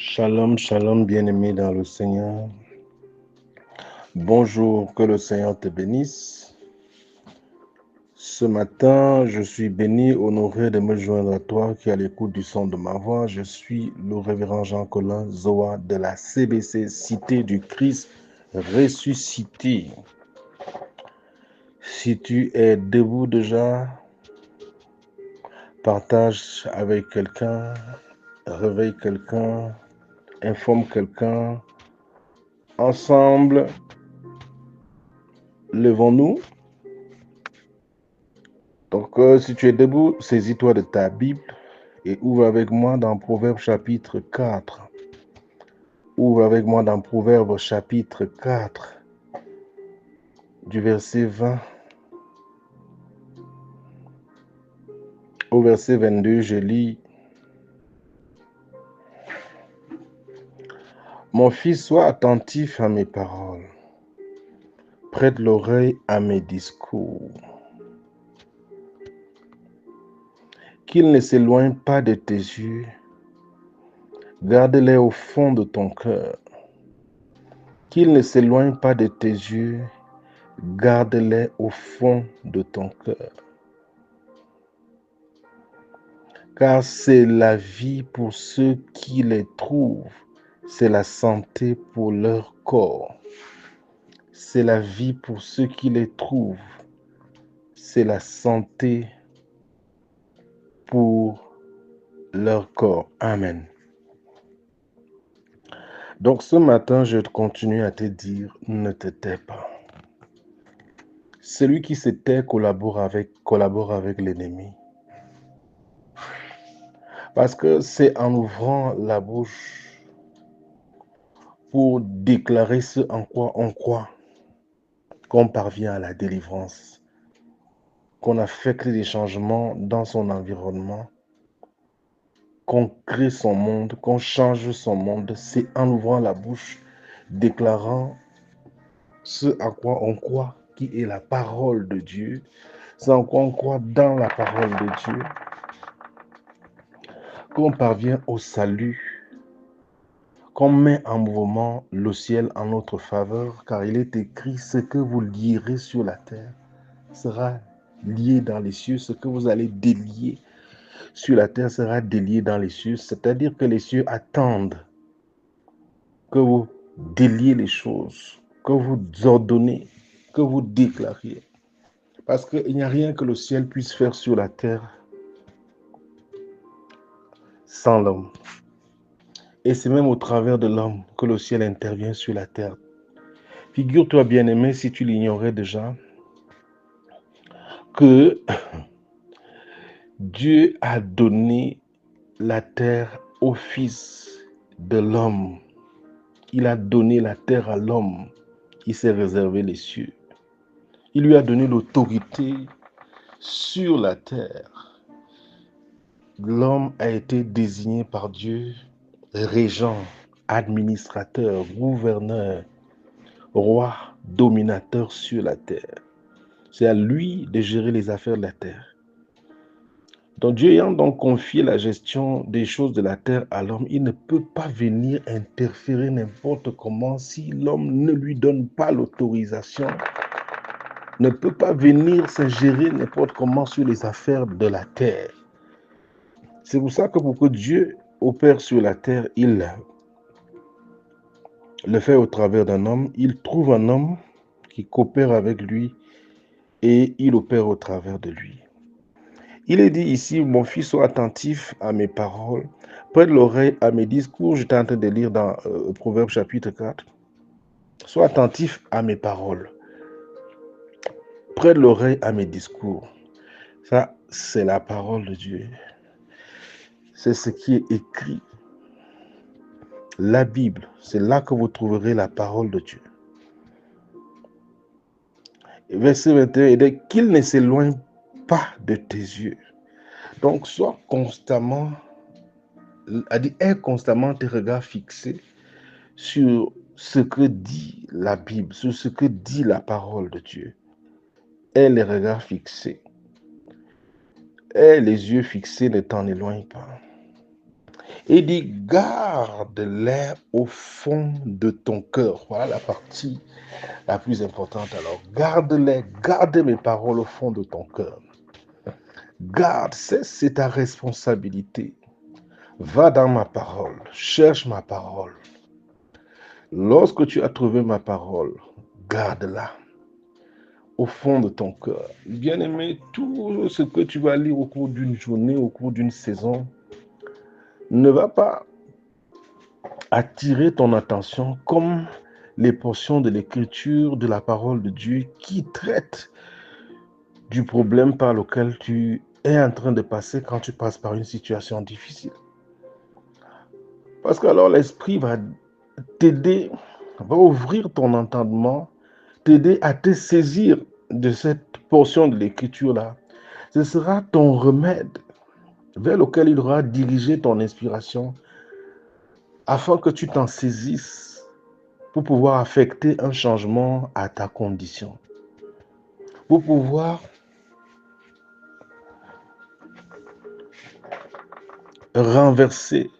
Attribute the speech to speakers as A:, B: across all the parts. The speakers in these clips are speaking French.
A: Shalom, shalom, bien-aimé dans le Seigneur. Bonjour, que le Seigneur te bénisse. Ce matin, je suis béni, honoré de me joindre à toi qui est à l'écoute du son de ma voix. Je suis le révérend Jean-Colin Zoa de la CBC, Cité du Christ ressuscité. Si tu es debout déjà, partage avec quelqu'un, réveille quelqu'un, informe quelqu'un. Ensemble, levons-nous. Donc, si tu es debout, saisis-toi de ta Bible et ouvre avec moi dans Proverbes chapitre 4. Ouvre avec moi dans Proverbes chapitre 4, du verset 20 au verset 22, je lis. Mon fils, sois attentif à mes paroles. Prête l'oreille à mes discours. Qu'ils ne s'éloignent pas de tes yeux. Garde-les au fond de ton cœur. Qu'ils ne s'éloignent pas de tes yeux. Garde-les au fond de ton cœur. Car c'est la vie pour ceux qui les trouvent, c'est la santé pour leur corps. C'est la vie pour ceux qui les trouvent, c'est la santé pour leur corps. Amen. Donc ce matin, je continue à te dire, ne te tais pas. Celui qui se tait collabore avec l'ennemi. Parce que c'est en ouvrant la bouche pour déclarer ce en quoi on croit qu'on parvient à la délivrance, qu'on affecte des changements dans son environnement, qu'on crée son monde, qu'on change son monde. C'est en ouvrant la bouche, déclarant ce à quoi on croit, qui est la parole de Dieu, ce en quoi on croit dans la parole de Dieu, qu'on parvient au salut, qu'on met en mouvement le ciel en notre faveur, car il est écrit, ce que vous lierez sur la terre sera lié dans les cieux, ce que vous allez délier sur la terre sera délié dans les cieux, c'est-à-dire que les cieux attendent que vous déliez les choses, que vous ordonnez, que vous déclariez. Parce qu'il n'y a rien que le ciel puisse faire sur la terre sans l'homme. Et c'est même au travers de l'homme que le ciel intervient sur la terre. Figure-toi, bien-aimé, si tu l'ignorais déjà, que Dieu a donné la terre au Fils de l'homme. Il a donné la terre à l'homme. Il s'est réservé les cieux. Il lui a donné l'autorité sur la terre. L'homme a été désigné par Dieu régent, administrateur, gouverneur, roi, dominateur sur la terre. C'est à lui de gérer les affaires de la terre. Donc Dieu ayant donc confié la gestion des choses de la terre à l'homme, il ne peut pas venir interférer n'importe comment si l'homme ne lui donne pas l'autorisation, ne peut pas venir s'ingérer n'importe comment sur les affaires de la terre. C'est pour ça que pour que Dieu opère sur la terre, il le fait au travers d'un homme. Il trouve un homme qui coopère avec lui et il opère au travers de lui. Il est dit ici, mon fils, sois attentif à mes paroles, prête l'oreille à mes discours. J'étais en train de lire dans Proverbes chapitre 4. Sois attentif à mes paroles, prête l'oreille à mes discours. Ça, c'est la parole de Dieu. C'est ce qui est écrit. La Bible, c'est là que vous trouverez la parole de Dieu. Verset 21, il dit qu'il ne s'éloigne pas de tes yeux. Donc, sois constamment, aie constamment tes regards fixés sur ce que dit la Bible, sur ce que dit la parole de Dieu. Aie les regards fixés. Aie les yeux fixés, ne t'en éloigne pas. Et il dit, garde-les au fond de ton cœur. Voilà la partie la plus importante. Alors, garde-les, garde mes paroles au fond de ton cœur. Garde, c'est ta responsabilité. Va dans ma parole, cherche ma parole. Lorsque tu as trouvé ma parole, garde-la au fond de ton cœur. Bien-aimé, tout ce que tu vas lire au cours d'une journée, au cours d'une saison, ne va pas attirer ton attention comme les portions de l'écriture, de la parole de Dieu qui traitent du problème par lequel tu es en train de passer quand tu passes par une situation difficile. Parce que alors l'Esprit va t'aider, va ouvrir ton entendement, t'aider à te saisir de cette portion de l'écriture-là. Ce sera ton remède vers lequel il aura dirigé ton inspiration afin que tu t'en saisisses pour pouvoir affecter un changement à ta condition, pour pouvoir renverser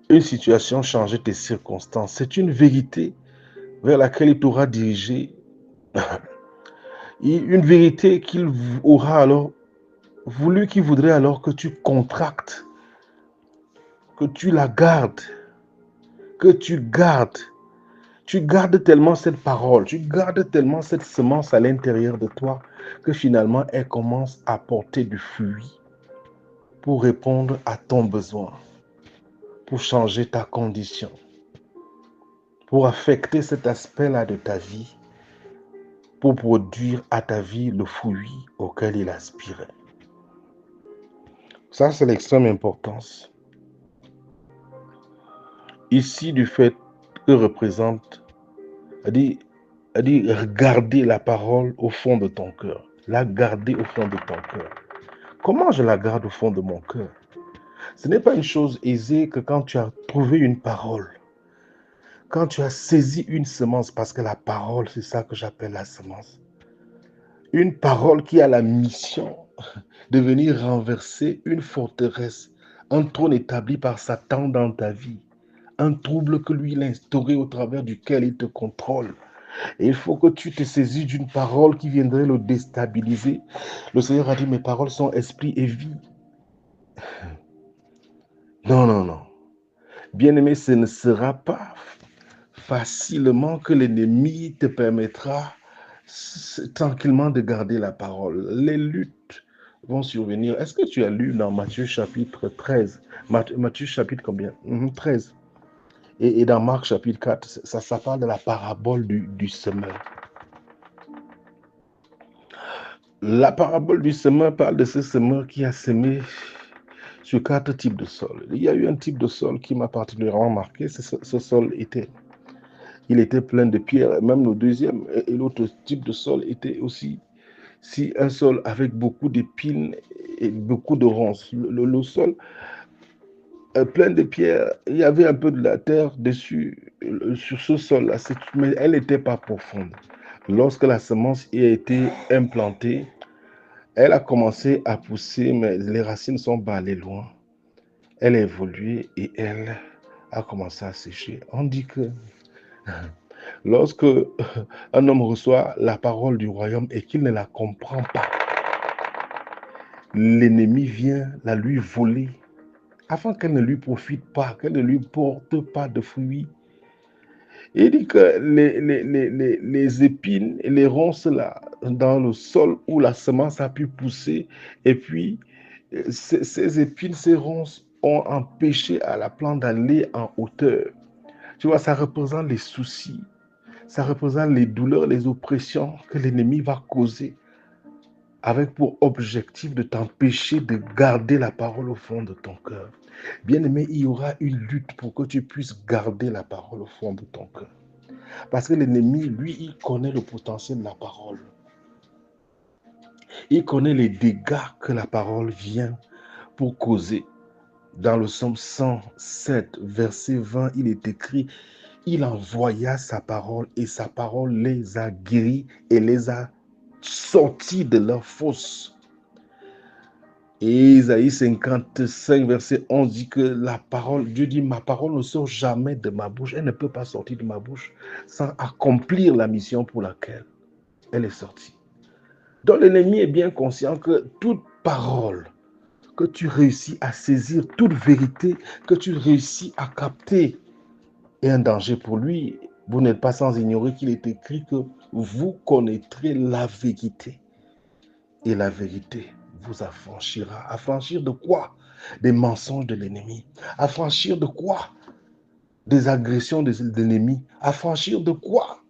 A: une situation, changer tes circonstances. C'est une vérité vers laquelle il t'aura dirigé, une vérité qu'il aura alors voulu, qu'il voudrait alors que tu contractes, que tu la gardes, que tu gardes. Tu gardes tellement cette parole, tu gardes tellement cette semence à l'intérieur de toi que finalement elle commence à porter du fruit pour répondre à ton besoin, pour changer ta condition, pour affecter cet aspect-là de ta vie, pour produire à ta vie le fruit auquel il aspirait. Ça, c'est l'extrême importance. Ici, du fait que représente, dit garder la parole au fond de ton cœur. La garder au fond de ton cœur. Comment je la garde au fond de mon cœur? Ce n'est pas une chose aisée que quand tu as trouvé une parole, quand tu as saisi une semence, parce que la parole, c'est ça que j'appelle la semence. Une parole qui a la mission de venir renverser une forteresse, un trône établi par Satan dans ta vie, un trouble que lui il a instauré au travers duquel il te contrôle. Et il faut que tu te saisisses d'une parole qui viendrait le déstabiliser. Le Seigneur a dit, mes paroles sont esprit et vie. Non, non, non. Bien-aimé, ce ne sera pas facilement que l'ennemi te permettra tranquillement de garder la parole. Les luttes vont survenir. Est-ce que tu as lu dans Matthieu chapitre 13? Matthieu chapitre combien? 13. Et dans Marc chapitre 4, ça parle de la parabole du semeur. La parabole du semeur parle de ce semeur qui a semé sur 4 types de sols. Il y a eu un type de sol qui m'a particulièrement marqué. Ce sol était plein de pierres. Même le deuxième et l'autre type de sol était aussi un sol avec beaucoup d'épines et beaucoup de ronces. Le sol plein de pierres, il y avait un peu de la terre dessus, sur ce sol-là, mais elle n'était pas profonde. Lorsque la semence y a été implantée, elle a commencé à pousser, mais les racines sont allées loin. Elle a évolué et elle a commencé à sécher. On dit que lorsque un homme reçoit la parole du royaume et qu'il ne la comprend pas, l'ennemi vient la lui voler afin qu'elle ne lui profite pas, qu'elle ne lui porte pas de fruits. Il dit que les épines et les ronces là, dans le sol où la semence a pu pousser, et puis ces épines, ces ronces ont empêché à la plante d'aller en hauteur. Tu vois, ça représente les soucis, ça représente les douleurs, les oppressions que l'ennemi va causer, avec pour objectif de t'empêcher de garder la parole au fond de ton cœur. Bien-aimé, il y aura une lutte pour que tu puisses garder la parole au fond de ton cœur. Parce que l'ennemi, lui, il connaît le potentiel de la parole. Il connaît les dégâts que la parole vient pour causer. Dans le psaume 107, verset 20, il est écrit, il envoya sa parole et sa parole les a guéris et les a sortis de leur fosse. Et Isaïe 55, verset 11 dit que la parole, Dieu dit, ma parole ne sort jamais de ma bouche. Elle ne peut pas sortir de ma bouche sans accomplir la mission pour laquelle elle est sortie. Donc l'ennemi est bien conscient que toute parole que tu réussis à saisir, toute vérité que tu réussis à capter est un danger pour lui. Vous n'êtes pas sans ignorer qu'il est écrit que vous connaîtrez la vérité. Et la vérité vous affranchira. Affranchir de quoi? Des mensonges de l'ennemi. Affranchir de quoi? Des agressions de l'ennemi. Affranchir de quoi?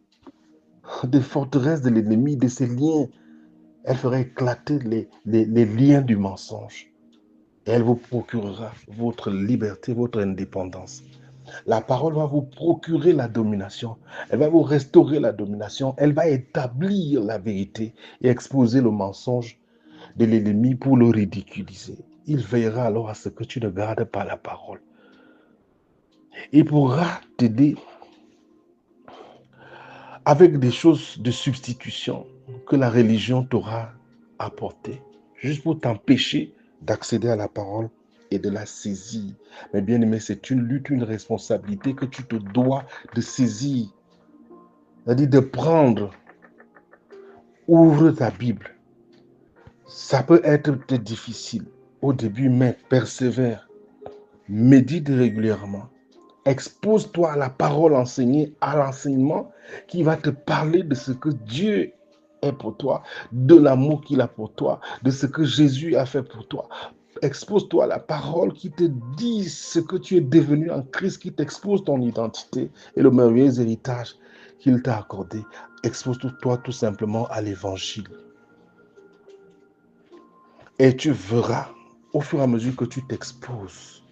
A: Des forteresses de l'ennemi, de ses liens. Elle fera éclater les liens du mensonge. Et elle vous procurera votre liberté, votre indépendance. La parole va vous procurer la domination. Elle va vous restaurer la domination. Elle va établir la vérité et exposer le mensonge de l'ennemi pour le ridiculiser. Il veillera alors à ce que tu ne gardes pas la parole. Il pourra t'aider avec des choses de substitution que la religion t'aura apportées, juste pour t'empêcher d'accéder à la parole et de la saisir. Mais bien aimé, c'est une lutte, une responsabilité que tu te dois de saisir. C'est-à-dire de prendre, ouvre ta Bible. Ça peut être difficile au début, mais persévère. Médite régulièrement. Expose-toi à la parole enseignée, à l'enseignement qui va te parler de ce que Dieu est pour toi, de l'amour qu'il a pour toi, de ce que Jésus a fait pour toi. Expose-toi à la parole qui te dit ce que tu es devenu en Christ, qui t'expose ton identité et le merveilleux héritage qu'il t'a accordé. Expose-toi tout simplement à l'évangile. Et tu verras, au fur et à mesure que tu t'exposes,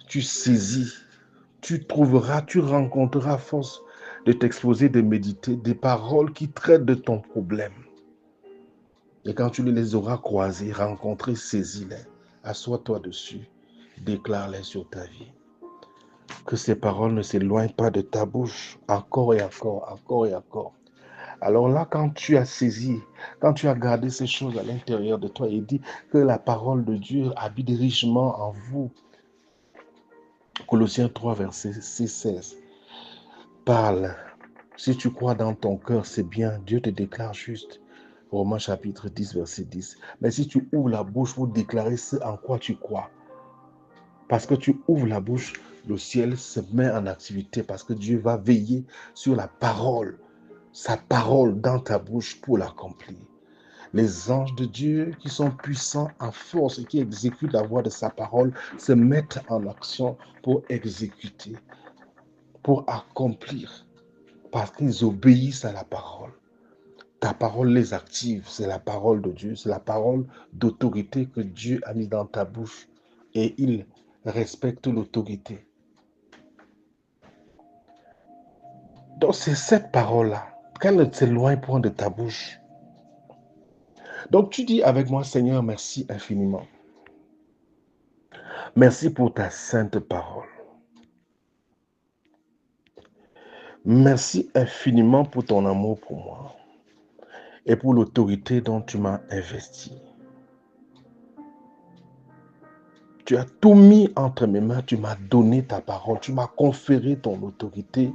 A: tu saisis, tu trouveras, tu rencontreras à force de t'exposer, de méditer, des paroles qui traitent de ton problème. Et quand tu les auras croisées, rencontrées, saisis-les, assois-toi dessus, déclare-les sur ta vie. Que ces paroles ne s'éloignent pas de ta bouche, encore et encore, encore et encore. Alors là, quand tu as saisi, quand tu as gardé ces choses à l'intérieur de toi et dit que la parole de Dieu habite richement en vous, Colossiens 3, verset 6-16, parle. Si tu crois dans ton cœur, c'est bien, Dieu te déclare juste. Romains chapitre 10, verset 10. Mais si tu ouvres la bouche pour déclarer ce en quoi tu crois, parce que tu ouvres la bouche, le ciel se met en activité, parce que Dieu va veiller sur la parole, sa parole dans ta bouche pour l'accomplir. Les anges de Dieu qui sont puissants en force et qui exécutent la voix de sa parole se mettent en action pour exécuter, pour accomplir, parce qu'ils obéissent à la parole. Ta parole les active, c'est la parole de Dieu, c'est la parole d'autorité que Dieu a mis dans ta bouche et il respecte l'autorité. Donc c'est cette parole-là, qu'elle ne s'éloigne point de ta bouche. Donc tu dis avec moi, Seigneur, merci infiniment. Merci pour ta sainte parole. Merci infiniment pour ton amour pour moi et pour l'autorité dont tu m'as investi. Tu as tout mis entre mes mains, tu m'as donné ta parole, tu m'as conféré ton autorité,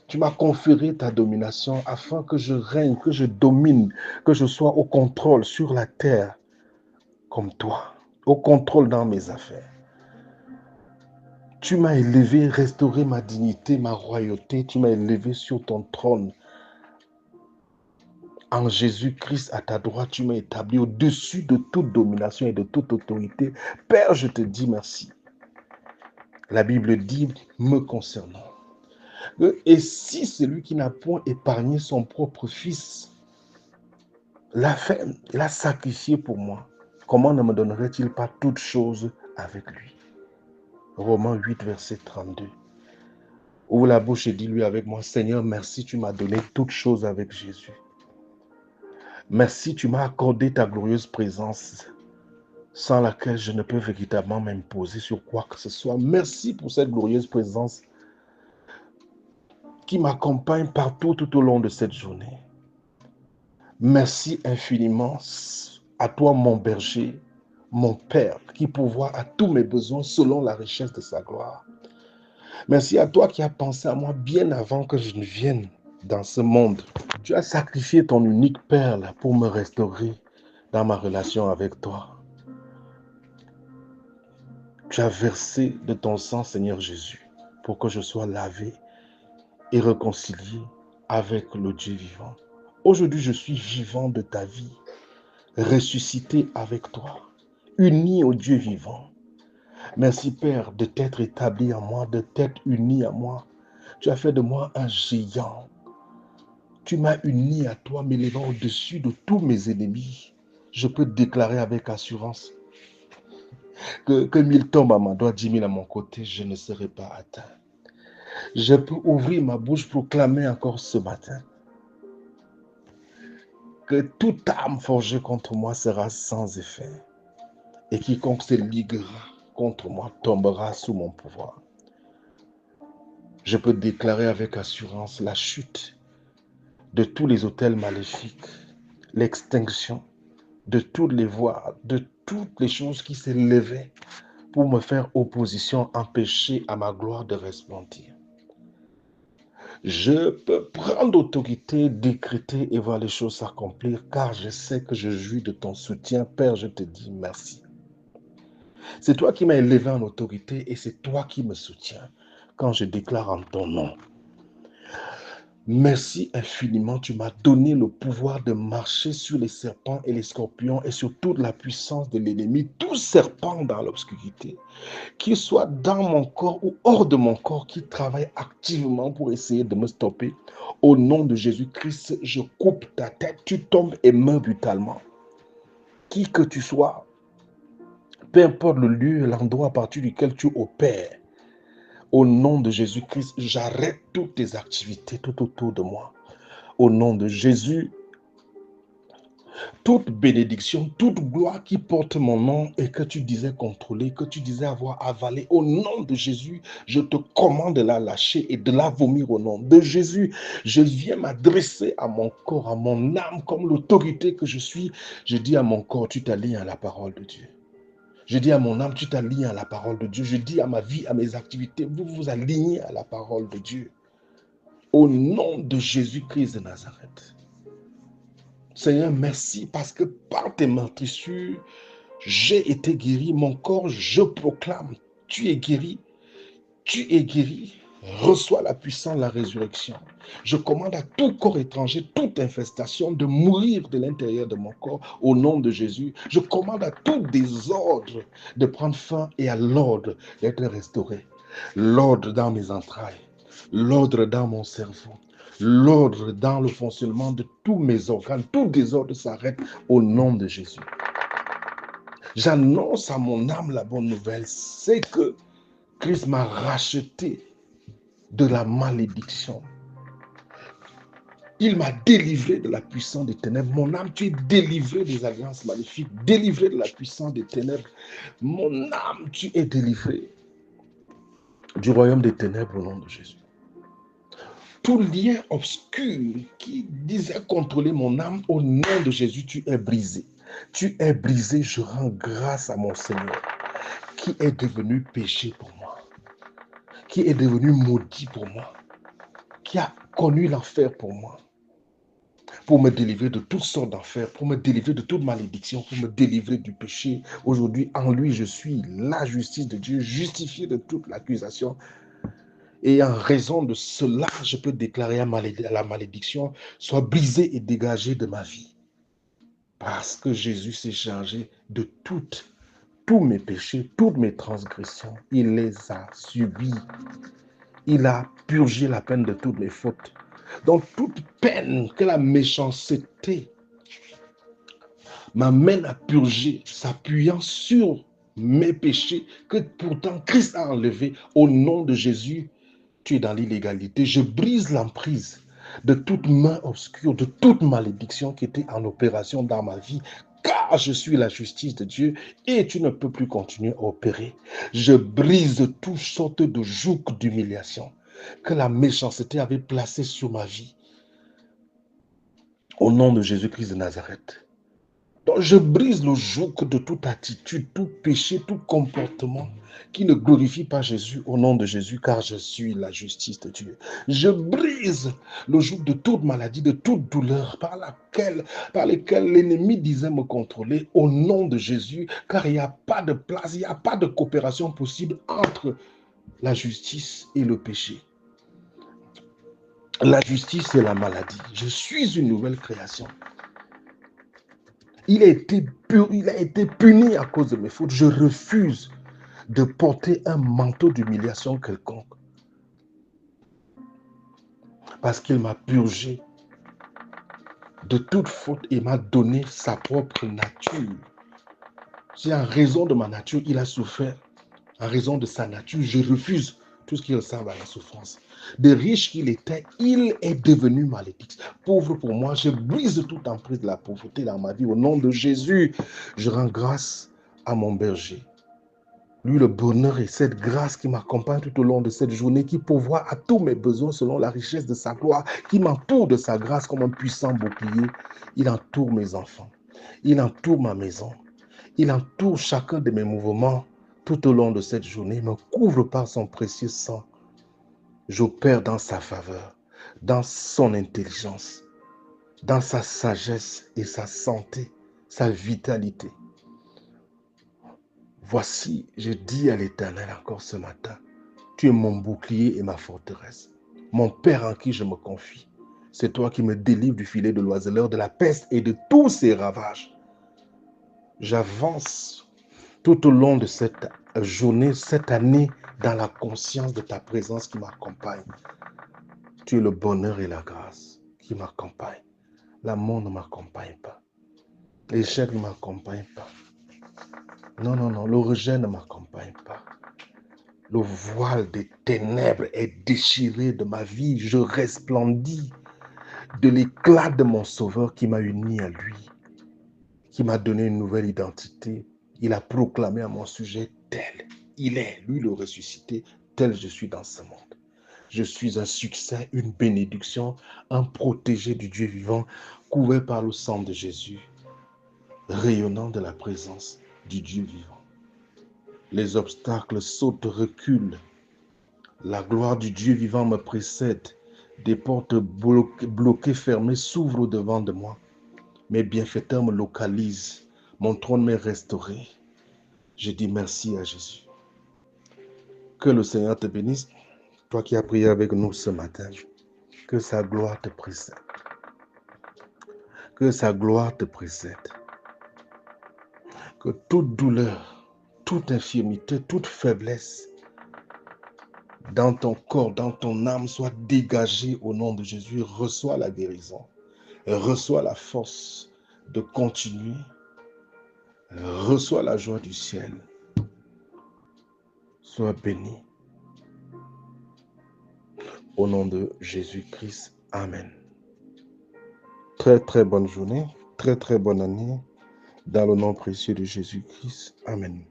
A: tu m'as conféré ta domination afin que je règne, que je domine, que je sois au contrôle sur la terre comme toi, au contrôle dans mes affaires. Tu m'as élevé, restauré ma dignité, ma royauté, tu m'as élevé sur ton trône. En Jésus-Christ, à ta droite, tu m'as établi au-dessus de toute domination et de toute autorité. Père, je te dis merci. La Bible dit, me concernant, et si celui qui n'a point épargné son propre fils l'a fait, l'a sacrifié pour moi, comment ne me donnerait-il pas toutes choses avec lui? Romains 8, verset 32. Ouvre la bouche et dis-lui avec moi, Seigneur, merci, tu m'as donné toutes choses avec Jésus. Merci, tu m'as accordé ta glorieuse présence sans laquelle je ne peux véritablement m'imposer sur quoi que ce soit. Merci pour cette glorieuse présence qui m'accompagne partout tout au long de cette journée. Merci infiniment à toi, mon berger, mon Père, qui pourvoit à tous mes besoins selon la richesse de sa gloire. Merci à toi qui as pensé à moi bien avant que je ne vienne dans ce monde. Tu as sacrifié ton unique perle pour me restaurer dans ma relation avec toi. Tu as versé de ton sang, Seigneur Jésus, pour que je sois lavé et réconcilié avec le Dieu vivant. Aujourd'hui, je suis vivant de ta vie, ressuscité avec toi, uni au Dieu vivant. Merci, Père, de t'être établi en moi, de t'être uni à moi. Tu as fait de moi un géant. Tu m'as uni à toi, m'élevant au-dessus de tous mes ennemis. Je peux déclarer avec assurance que 1000 tombent à ma droite, 10 000 à mon côté, je ne serai pas atteint. Je peux ouvrir ma bouche, proclamer encore ce matin que toute âme forgée contre moi sera sans effet. Et quiconque se liguera contre moi tombera sous mon pouvoir. Je peux déclarer avec assurance la chute de tous les autels maléfiques, l'extinction de toutes les voies, de toutes les choses qui s'élevaient pour me faire opposition, empêcher à ma gloire de resplendir. Je peux prendre autorité, décréter et voir les choses s'accomplir, car je sais que je jouis de ton soutien. Père, je te dis merci. C'est toi qui m'as élevé en autorité et c'est toi qui me soutiens quand je déclare en ton nom. Merci infiniment, tu m'as donné le pouvoir de marcher sur les serpents et les scorpions et sur toute la puissance de l'ennemi, tout serpent dans l'obscurité, qu'il soit dans mon corps ou hors de mon corps, qui travaille activement pour essayer de me stopper. Au nom de Jésus-Christ, je coupe ta tête, tu tombes et meurs brutalement. Qui que tu sois, peu importe le lieu et l'endroit à partir duquel tu opères, au nom de Jésus-Christ, j'arrête toutes tes activités tout autour de moi. Au nom de Jésus, toute bénédiction, toute gloire qui porte mon nom et que tu disais contrôler, que tu disais avoir avalé, au nom de Jésus, je te commande de la lâcher et de la vomir au nom de Jésus. Je viens m'adresser à mon corps, à mon âme, comme l'autorité que je suis. Je dis à mon corps, tu t'alignes à la parole de Dieu. Je dis à mon âme, tu t'alignes à la parole de Dieu. Je dis à ma vie, à mes activités, vous vous alignez à la parole de Dieu. Au nom de Jésus-Christ de Nazareth. Seigneur, merci parce que par tes meurtrissures, j'ai été guéri. Mon corps, je proclame, tu es guéri. Tu es guéri. Reçois la puissance de la résurrection. Je commande à tout corps étranger, toute infestation de mourir de l'intérieur de mon corps au nom de Jésus. Je commande à tout désordre de prendre fin et à l'ordre d'être restauré. L'ordre dans mes entrailles, l'ordre dans mon cerveau, l'ordre dans le fonctionnement de tous mes organes. Tout désordre s'arrête au nom de Jésus. J'annonce à mon âme la bonne nouvelle, c'est que Christ m'a racheté de la malédiction. Il m'a délivré de la puissance des ténèbres. Mon âme, tu es délivré des alliances maléfiques, délivré de la puissance des ténèbres. Mon âme, tu es délivré du royaume des ténèbres au nom de Jésus. Tout lien obscur qui disait contrôler mon âme, au nom de Jésus, tu es brisé. Tu es brisé, je rends grâce à mon Seigneur, qui est devenu péché pour moi, qui est devenu maudit pour moi, qui a connu l'enfer pour moi, pour me délivrer de toutes sortes d'enfers, pour me délivrer de toute malédiction, pour me délivrer du péché. Aujourd'hui, en lui, je suis la justice de Dieu, justifié de toute l'accusation. Et en raison de cela, je peux déclarer à la malédiction, soit brisée et dégagée de ma vie. Parce que Jésus s'est chargé de tous mes péchés, toutes mes transgressions. Il les a subis. Il a purgé la peine de toutes mes fautes. Donc toute peine que la méchanceté m'amène à purger, s'appuyant sur mes péchés que pourtant Christ a enlevé, au nom de Jésus, tu es dans l'illégalité. Je brise l'emprise de toute main obscure, de toute malédiction qui était en opération dans ma vie, car je suis la justice de Dieu et tu ne peux plus continuer à opérer. Je brise toutes sortes de jougs d'humiliation que la méchanceté avait placé sur ma vie. Au nom de Jésus-Christ de Nazareth. Donc, je brise le joug de toute attitude, tout péché, tout comportement qui ne glorifie pas Jésus au nom de Jésus, car je suis la justice de Dieu. Je brise le joug de toute maladie, de toute douleur par lesquelles l'ennemi disait me contrôler au nom de Jésus, car il n'y a pas de place, il n'y a pas de coopération possible entre la justice et le péché. La justice et la maladie. Je suis une nouvelle création. Il a été puni à cause de mes fautes. Je refuse de porter un manteau d'humiliation quelconque. Parce qu'il m'a purgé de toute faute et m'a donné sa propre nature. Si en raison de ma nature, il a souffert, en raison de sa nature, je refuse tout ce qui ressemble à la souffrance. De riche qu'il était, il est devenu malédiction. Pauvre pour moi, je brise toute emprise de la pauvreté dans ma vie. Au nom de Jésus, je rends grâce à mon berger. Lui, le bonheur et cette grâce qui m'accompagne tout au long de cette journée, qui pourvoit à tous mes besoins selon la richesse de sa gloire, qui m'entoure de sa grâce comme un puissant bouclier. Il entoure mes enfants. Il entoure ma maison. Il entoure chacun de mes mouvements tout au long de cette journée. Il me couvre par son précieux sang. J'opère dans sa faveur, dans son intelligence, dans sa sagesse et sa santé, sa vitalité. Voici, je dis à l'Éternel encore ce matin, tu es mon bouclier et ma forteresse, mon Père en qui je me confie. C'est toi qui me délivres du filet de l'oiseleur, de la peste et de tous ses ravages. J'avance tout au long de cette journée, cette année, dans la conscience de ta présence qui m'accompagne. Tu es le bonheur et la grâce qui m'accompagnent. L'amour ne m'accompagne pas. L'échec ne m'accompagne pas. Non, non, non, le rejet ne m'accompagne pas. Le voile des ténèbres est déchiré de ma vie. Je resplendis de l'éclat de mon Sauveur qui m'a uni à lui, qui m'a donné une nouvelle identité. Il a proclamé à mon sujet tel il est, lui le ressuscité, tel je suis dans ce monde. Je suis un succès, une bénédiction, un protégé du Dieu vivant, couvert par le sang de Jésus, rayonnant de la présence du Dieu vivant. Les obstacles sautent, reculent. La gloire du Dieu vivant me précède. Des portes bloquées, fermées s'ouvrent au-devant de moi. Mes bienfaiteurs me localisent. Mon trône m'est restauré. Je dis merci à Jésus. Que le Seigneur te bénisse. Toi qui as prié avec nous ce matin, que sa gloire te précède. Que sa gloire te précède. Que toute douleur, toute infirmité, toute faiblesse dans ton corps, dans ton âme soit dégagée au nom de Jésus. Reçois la guérison. Reçois la force de continuer. Reçois la joie du ciel. Sois béni. Au nom de Jésus-Christ. Amen. Très, très bonne journée. Très, très bonne année. Dans le nom précieux de Jésus-Christ. Amen.